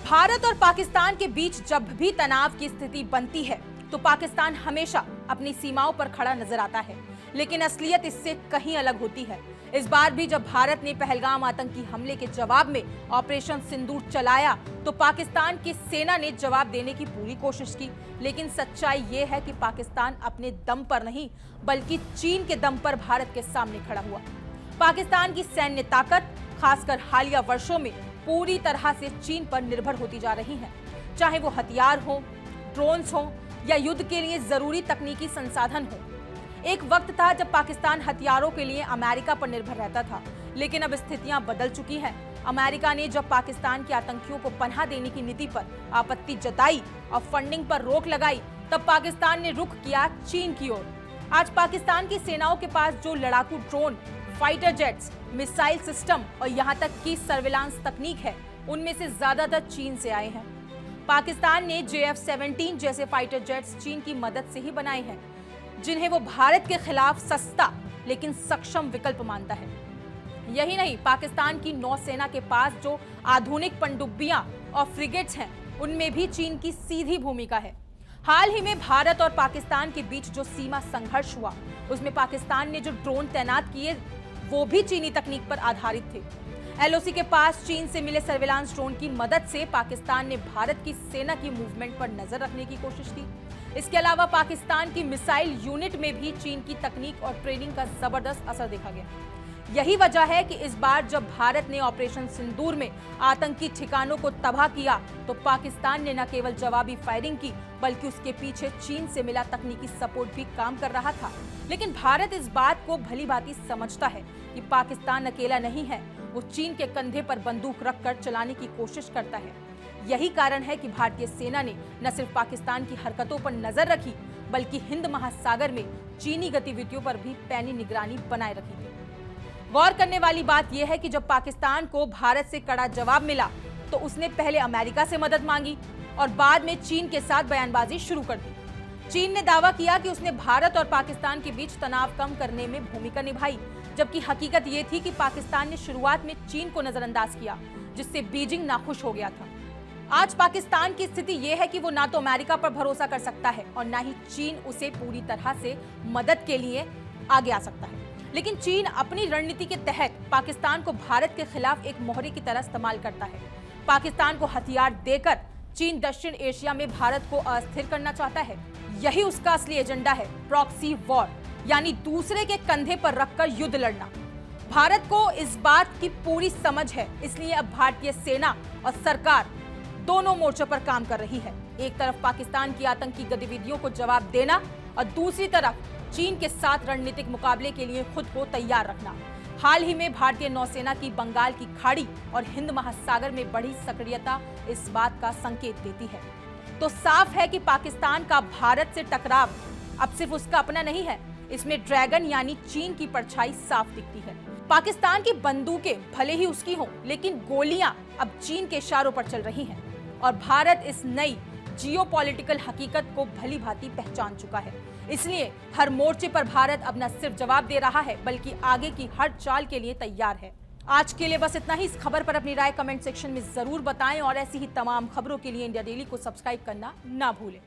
भारत और पाकिस्तान के बीच जब भी तनाव की स्थिति बनती है तो पाकिस्तान हमेशा अपनी सीमाओं पर खड़ा नजर आता है, लेकिन असलियत इससे कहीं अलग होती है। इस बार भी जब भारत ने पहलगाम आतंकी हमले के जवाब में ऑपरेशन सिंदूर चलाया तो पाकिस्तान की सेना ने जवाब देने की पूरी कोशिश की, लेकिन सच्चाई ये है कि पाकिस्तान अपने दम पर नहीं बल्कि चीन के दम पर भारत के सामने खड़ा हुआ। पाकिस्तान की सैन्य ताकत खासकर हालिया वर्षों में पूरी तरह से चीन पर निर्भर होती जा रही है, चाहे वो हथियार हो, ड्रोन्स हो या युद्ध के लिए जरूरी तकनीकी संसाधन हो। एक वक्त था जब पाकिस्तान हथियारों के लिए अमेरिका पर निर्भर रहता था, लेकिन अब स्थितियां बदल चुकी हैं। अमेरिका ने जब पाकिस्तान के आतंकियों को पनाह देने की नीति पर आपत्ति जताई और फंडिंग पर रोक लगाई, तब पाकिस्तान ने रुख किया चीन की ओर। आज पाकिस्तान की सेनाओं के पास जो लड़ाकू drone, fighter jets, missile system और यहां तक की सर्विलांस तकनीक है, उनमें से ज्यादातर चीन से आए हैं। पाकिस्तान ने JF-17 जैसे फाइटर जेट्स चीन की मदद से ही बनाए हैं, जिन्हें वो भारत के खिलाफ सस्ता लेकिन सक्षम विकल्प मानता है। यही नहीं, पाकिस्तान की नौसेना के पास जो आधुनिक पनडुब्बियां और फ्रिगेट्स हैं, उनमें भी चीन की सीधी भूमिका है। हाल ही में भारत और पाकिस्तान के बीच जो सीमा संघर्ष हुआ, उसमें पाकिस्तान ने जो ड्रोन तैनात किए वो भी चीनी तकनीक पर आधारित थे। LOC के पास चीन से मिले सर्विलांस ड्रोन की मदद से पाकिस्तान ने भारत की सेना की मूवमेंट पर नजर रखने की कोशिश की। इसके अलावा पाकिस्तान की मिसाइल यूनिट में भी चीन की तकनीक और ट्रेनिंग का जबरदस्त असर देखा गया। यही वजह है कि इस बार जब भारत ने ऑपरेशन सिंदूर में आतंकी ठिकानों को तबाह किया तो पाकिस्तान ने न केवल जवाबी फायरिंग की बल्कि उसके पीछे चीन से मिला तकनीकी सपोर्ट भी काम कर रहा था। लेकिन भारत इस बात को भलीभांति समझता है कि पाकिस्तान अकेला नहीं है, वो चीन के कंधे पर बंदूक रखकर चलाने की कोशिश करता है। यही कारण है कि भारतीय सेना ने न सिर्फ पाकिस्तान की हरकतों पर नजर रखी बल्कि हिंद महासागर में चीनी गतिविधियों पर भी पैनी निगरानी बनाए रखी थी। गौर करने वाली बात यह है कि जब पाकिस्तान को भारत से कड़ा जवाब मिला तो उसने पहले अमेरिका से मदद मांगी और बाद में चीन के साथ बयानबाजी शुरू कर दी। चीन ने दावा किया कि उसने भारत और पाकिस्तान के बीच तनाव कम करने में भूमिका निभाई, जबकि हकीकत ये थी कि पाकिस्तान ने शुरुआत में चीन को नजरअंदाज किया, जिससे बीजिंग नाखुश हो गया था। आज पाकिस्तान की स्थिति यह है कि वो ना तो अमेरिका पर भरोसा कर सकता है और ना ही चीन उसे पूरी तरह से मदद के लिए आगे आ सकता है। लेकिन चीन अपनी रणनीति के तहत पाकिस्तान को भारत के खिलाफ एक मोहरे की तरह इस्तेमाल करता है। पाकिस्तान को हथियार देकर चीन दक्षिण एशिया में भारत को अस्थिर करना चाहता है। यही उसका असली एजेंडा है, प्रॉक्सी वॉर, यानी दूसरे के कंधे पर रखकर युद्ध लड़ना। भारत को इस बात की पूरी समझ है, इसलिए अब भारतीय सेना और सरकार दोनों मोर्चों पर काम कर रही है। एक तरफ पाकिस्तान की आतंकी गतिविधियों को जवाब देना और दूसरी तरफ चीन के साथ रणनीतिक मुकाबले के लिए खुद को तैयार रखना। हाल ही में भारतीय नौसेना की बंगाल की खाड़ी और हिंद महासागर में बढ़ी सक्रियता इस बात का संकेत देती है। तो साफ है कि पाकिस्तान का भारत से टकराव अब सिर्फ उसका अपना नहीं है, इसमें ड्रैगन यानी चीन की परछाई साफ दिखती है। पाकिस्तान की बंदूकें भले ही उसकी हों, लेकिन गोलियां अब चीन के इशारों पर चल रही हैं और भारत इस नई जियोपॉलिटिकल हकीकत को भली भांति पहचान चुका है। इसलिए हर मोर्चे पर भारत अब न सिर्फ जवाब दे रहा है बल्कि आगे की हर चाल के लिए तैयार है। आज के लिए बस इतना ही। इस खबर पर अपनी राय कमेंट सेक्शन में जरूर बताएं और ऐसी ही तमाम खबरों के लिए इंडिया डेली को सब्सक्राइब करना ना भूलें।